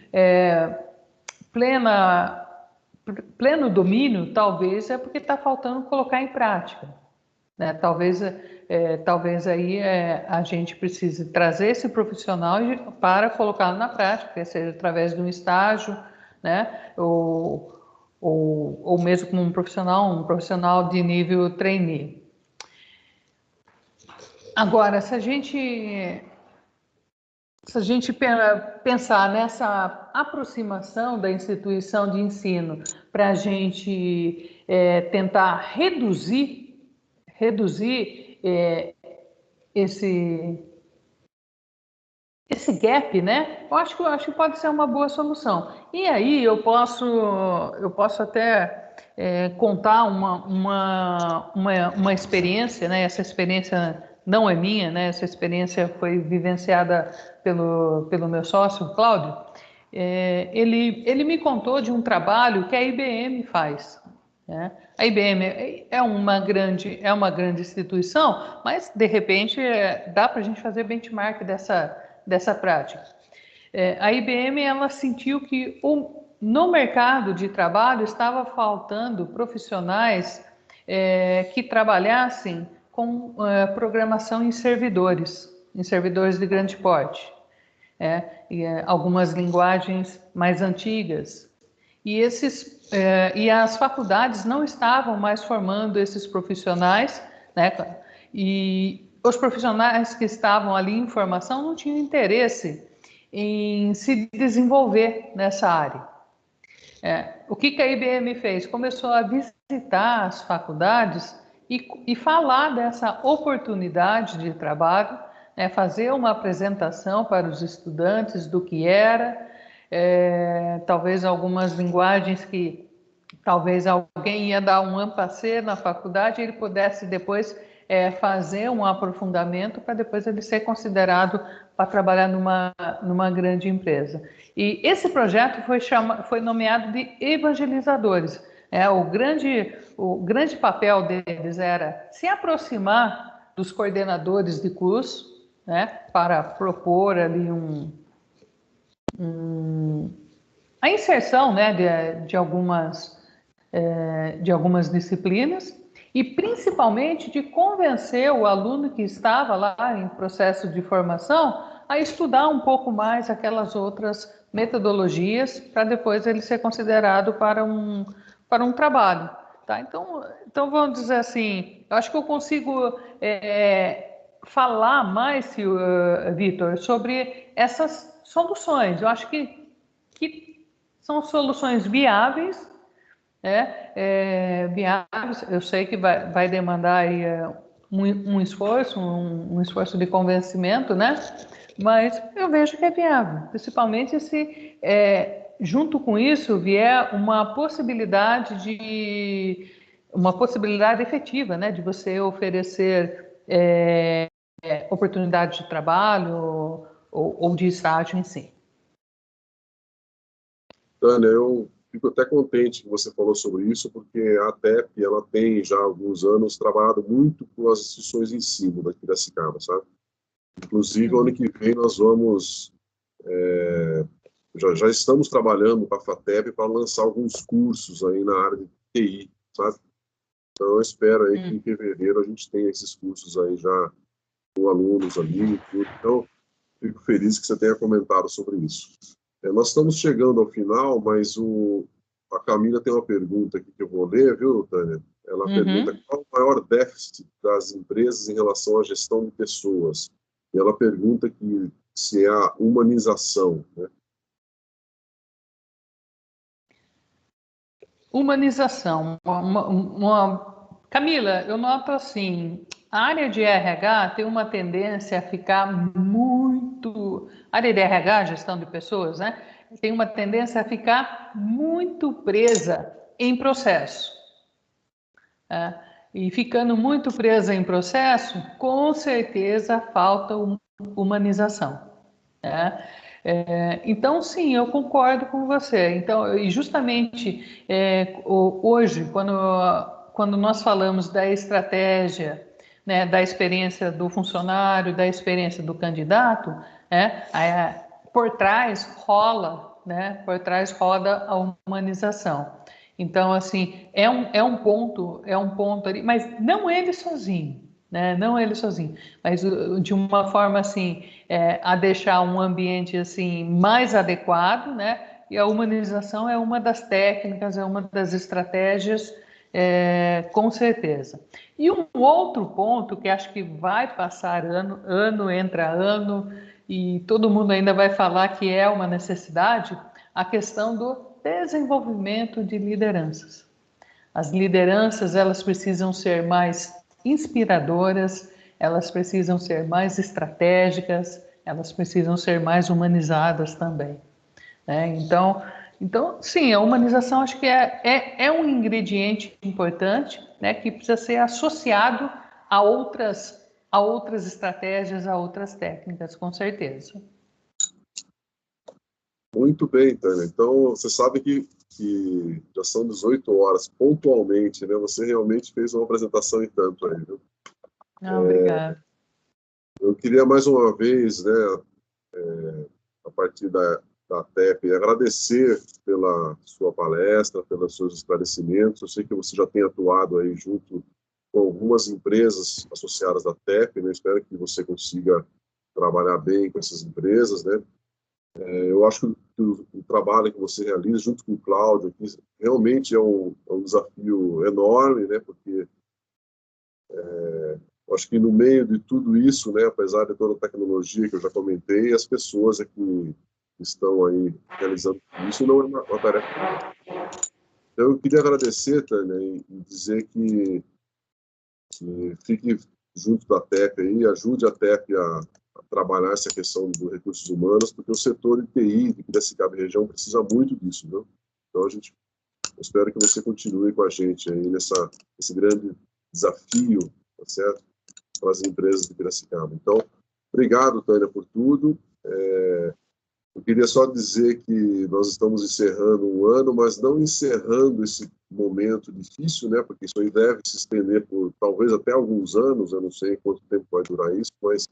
pleno domínio, talvez é porque está faltando colocar em prática, né? Talvez talvez aí a gente precise trazer esse profissional para colocá-lo na prática, seja através de um estágio, né? Ou mesmo como um profissional de nível trainee. Agora, se a gente pensar nessa aproximação da instituição de ensino para a gente tentar reduzir esse gap, né? Eu acho que pode ser uma boa solução. E aí eu posso até contar uma experiência, né? Essa experiência não é minha, né? Essa experiência foi vivenciada pelo meu sócio, Cláudio. Ele me contou de um trabalho que a IBM faz. Né? A IBM é uma grande instituição, mas de repente dá para a gente fazer benchmark dessa prática. A IBM ela sentiu que no mercado de trabalho estava faltando profissionais que trabalhassem com programação em servidores de grande porte, algumas linguagens mais antigas. E as faculdades não estavam mais formando esses profissionais, né? E os profissionais que estavam ali em formação não tinham interesse em se desenvolver nessa área. O que a IBM fez? Começou a visitar as faculdades e falar dessa oportunidade de trabalho, né? Fazer uma apresentação para os estudantes do que era, talvez algumas linguagens que talvez alguém ia dar um ampasser na faculdade e ele pudesse depois fazer um aprofundamento para depois ele ser considerado para trabalhar numa grande empresa. E esse projeto foi nomeado de evangelizadores. O grande papel deles era se aproximar dos coordenadores de curso, né, para propor ali a inserção, né, de algumas disciplinas e principalmente de convencer o aluno que estava lá em processo de formação a estudar um pouco mais aquelas outras metodologias para depois ele ser considerado para um trabalho. Tá? Então vamos dizer assim, eu acho que eu consigo falar mais, Vitor, sobre essas soluções. Eu acho que são soluções viáveis, viáveis. Eu sei que vai demandar aí, um esforço de convencimento, né? Mas eu vejo que é viável, principalmente se junto com isso vier uma possibilidade efetiva, né? De você oferecer oportunidade de trabalho ou de estágio em si. Tânia, eu fico até contente que você falou sobre isso, porque a TEP ela tem já há alguns anos trabalhado muito com as instituições de ensino daqui da Piracicaba, sabe? Inclusive, ano que vem nós vamos, já estamos trabalhando com a FATEP para lançar alguns cursos aí na área de TI, sabe? Então, eu espero aí que em fevereiro a gente tenha esses cursos aí já com alunos ali e tudo. Então, fico feliz que você tenha comentado sobre isso. Nós estamos chegando ao final, mas a Camila tem uma pergunta aqui que eu vou ler, viu, Tânia? Ela pergunta qual o maior déficit das empresas em relação à gestão de pessoas. E ela pergunta se é a humanização, né? Humanização. Camila, eu noto assim, a área de RH tem uma tendência a ficar muito... A área de RH, gestão de pessoas, né? Tem uma tendência a ficar muito presa em processo. E ficando muito presa em processo, com certeza falta humanização. Então, sim, eu concordo com você. Então, e justamente hoje, quando nós falamos da estratégia, né, da experiência do funcionário, da experiência do candidato, por trás roda a humanização. Então, assim, é um ponto ali, mas não ele sozinho, né? Não ele sozinho, mas de uma forma assim, a deixar um ambiente assim mais adequado, né? E a humanização é uma das técnicas, é uma das estratégias, com certeza. E um outro ponto que acho que vai passar ano entra ano, e todo mundo ainda vai falar que é uma necessidade, a questão do desenvolvimento de lideranças. As lideranças, elas precisam ser mais inspiradoras, elas precisam ser mais estratégicas, elas precisam ser mais humanizadas também, né? Então, sim, a humanização acho que é um ingrediente importante, né, que precisa ser associado a outras estratégias, a outras técnicas, com certeza. Muito bem, Tânia. Então, você sabe que já são 18 horas, pontualmente, né? Você realmente fez uma apresentação em tanto aí, viu? Obrigada. Eu queria mais uma vez, né, a partir da TEP, agradecer pela sua palestra, pelos seus esclarecimentos. Eu sei que você já tem atuado aí junto com algumas empresas associadas da TEP, né? Espero que você consiga trabalhar bem com essas empresas, né? Eu acho que o trabalho que você realiza junto com o Cláudio aqui realmente é um desafio enorme, né? Porque eu acho que no meio de tudo isso, né, apesar de toda a tecnologia que eu já comentei, as pessoas é que estão aí realizando isso não é uma tarefa fácil. Então, eu queria agradecer, Tânia, e dizer que fique junto da TEP aí, ajude a TEP a trabalhar essa questão dos recursos humanos, porque o setor de TI de Piracicaba e região precisa muito disso, viu? Então, eu espero que você continue com a gente aí nesse grande desafio, tá certo? Para as empresas de Piracicaba. Então, obrigado, Tânia, por tudo. Eu queria só dizer que nós estamos encerrando um ano, mas não encerrando esse momento difícil, né? Porque isso aí deve se estender por talvez até alguns anos, eu não sei quanto tempo vai durar isso, mas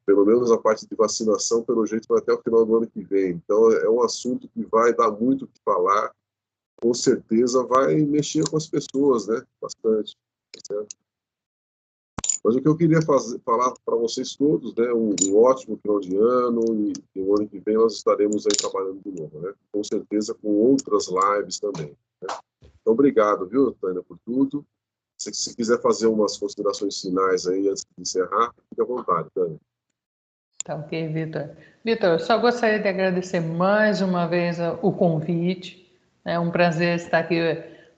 pelo menos a parte de vacinação, pelo jeito, vai até o final do ano que vem. Então, é um assunto que vai dar muito o que falar, com certeza vai mexer com as pessoas, né? Bastante, certo? Mas o que eu queria falar para vocês todos, né, um ótimo final de ano e o ano que vem nós estaremos aí trabalhando de novo, né? Com certeza com outras lives também, né? Então, obrigado, viu, Tânia, por tudo. Se quiser fazer umas considerações finais aí antes de encerrar, fique à vontade, Tânia. Tá ok, Vitor. Vitor, eu só gostaria de agradecer mais uma vez o convite. É um prazer estar aqui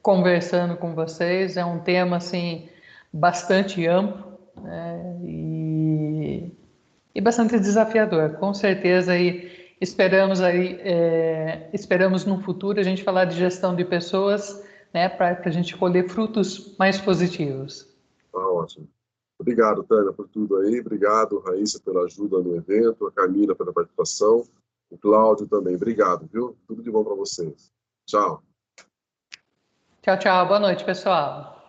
conversando com vocês. É um tema assim bastante amplo, né, e bastante desafiador. Com certeza esperamos no futuro a gente falar de gestão de pessoas, né, para a gente colher frutos mais positivos. Tá ótimo. Obrigado, Tânia, por tudo aí. Obrigado, Raíssa, pela ajuda no evento, a Camila pela participação, o Cláudio também. Obrigado, viu? Tudo de bom para vocês. Tchau. Tchau, tchau. Boa noite, pessoal.